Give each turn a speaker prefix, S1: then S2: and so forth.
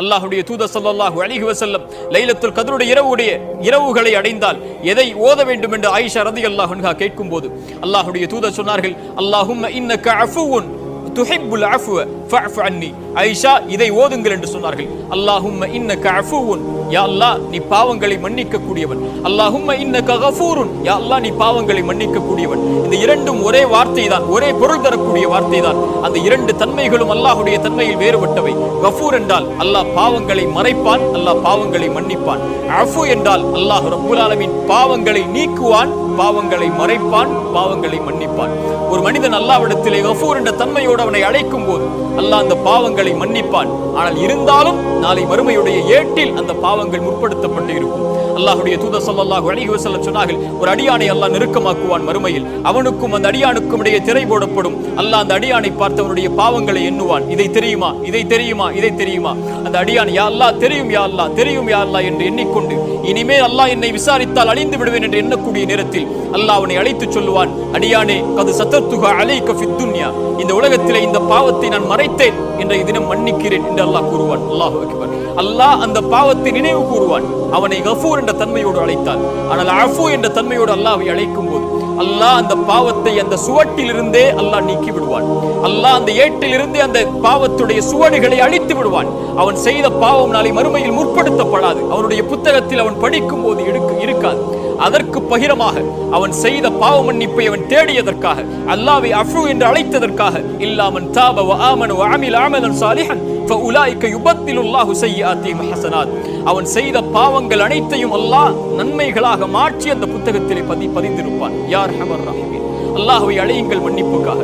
S1: அல்லாஹ்வுடைய தூதர் ஸல்லல்லாஹு அலைஹி வஸல்லம் லைலத்துல் கத்ருடைய இரவுகளை அடைந்தால் எதை ஓத வேண்டும் என்று ஆயிஷா ரலியல்லாஹு அன்ஹா கேட்கும்போது அல்லாஹ்வுடைய தூதர் சொன்னார்கள், அல்லாஹும்ம இன்னக அஃபுவுன் துஹிப்புல் அஃப்வ ஃபஅஃபு அன்னி. ஆயிஷா இதை ஓதுங்கள் என்று சொன்னார்கள். அல்லாஹும்ம இன்னக அஃபுவுன், யா அல்லாஹ் நீ பாவங்களை மன்னிக்க கூடியவன். அல்லாஹும்ம இன்னக கஃபூருன், யா அல்லாஹ் நீ பாவங்களை மன்னிக்க கூடியவன். இந்த இரண்டும் ஒரே வார்த்தை தான், ஒரே பொருள் தரக்கூடிய வார்த்தை தான். அந்த இரண்டு தன்மைகளும் அல்லாஹ்வுடைய தன்மையில் வேறுபட்டவை. கஃபூர் என்றால் அல்லாஹ் பாவங்களை மறைப்பான், அல்லாஹ் பாவங்களை மன்னிப்பான். அஃபு என்றால் அல்லாஹ் ரப்பல் ஆலமீன் பாவங்களை நீக்குவான், பாவங்களை மறைப்பான், பாவங்களை மன்னிப்பான். ஒரு மனிதன் அல்லாஹ்விடத்திலே கஃபூர் என்ற தன்மையோடு அவனை அழைக்கும் போது அல்லாஹ் அந்த பாவங்களை மன்னிப்பான். ஆனால் இருந்தாலும் நாளை மறுமையுடைய ஏட்டில் அந்த பாவங்கள் முற்படுத்தப்பட்டு இருக்கும். அல்லாஹ்வுடைய தூதர் ஸல்லல்லாஹு அலைஹி வஸல்லம் சொன்னார்கள், ஒரு அடியானை அல்லாஹ் நெருக்கமாக்குவான் மறுமையில். அவனுக்கும் அந்த அடியானுக்கும் இடையே திரை போடப்படும். அல்லாஹ் அந்த அடியானை பார்த்தவனுடைய பாவங்களை எண்ணுவான். இதை தெரியுமா, இதை தெரியுமா, இதை தெரியுமா? அந்த அடியான் யா அல்லாஹ் தெரியும், யா அல்லாஹ் தெரியும், யா அல்லாஹ் என்று எண்ணிக்கொண்டு இனிமேல் அல்லாஹ் என்னை விசாரித்தால் அழிந்து விடுவேன் என்று எண்ணக்கூடிய நேரத்தில் அல்லாஹ் அவனை அழைத்து சொல்லுவான், அடியானே கது சதர்துஹா அலைக ஃபித் துன்யா, இந்த உலகத்திலே இந்த பாவத்தை நான் மறைத்தேன் என்ற தினம் மன்னிக்கிறேன் என்று அல்லாஹ் கூறுவான். அல்லாஹு அக்பர். அல்லாஹ் அந்த பாவத்தை நினைவு கூறுவான். அவனை கஃபூர் என்ற தன்மையோடு அழைத்தான். ஆனால் அஃபு என்ற தன்மையோடு அல்லாஹ்வை அழைக்கும் போது அல்லாஹ் அந்த பாவத்தை அந்த சுவட்டிலிருந்தே அல்லாஹ் நீக்கி விடுவான். அல்லாஹ் அந்த ஏட்டிலிருந்தே அந்த பாவத்துடைய சுவடுகளை அழித்து விடுவான். அவன் செய்த பாவம் நாளை மறுமையில் முற்படுத்தப்படாது. அவனுடைய புத்தகத்தில் அவன் படிக்கும் போது இருக்காது. அதற்கு பகிரமாக அவன் செய்த பாவ மன்னிப்பை அவன் தேடியதற்காக, அல்லாஹ்வை அஃபு என்று அழைத்ததற்காக, இல்லாமன் தாப வ ஆமன வ அமில அமலன் சாலிஹன் ஃபஉலாயிக யுபத்திலுல்லாஹு ஸய்யிஆத்திஹிம் ஹஸனாத். அவன் செய்த பாவங்கள் அனைத்தையும் அல்லாஹ் நன்மைகளாக மாற்றி அந்த புத்தகத்திலே பதிந்திருப்பான். யா அர்ஹமர் ரஹீமீன். அல்லாஹ்வை அழையுங்கள் மன்னிப்புக்காக.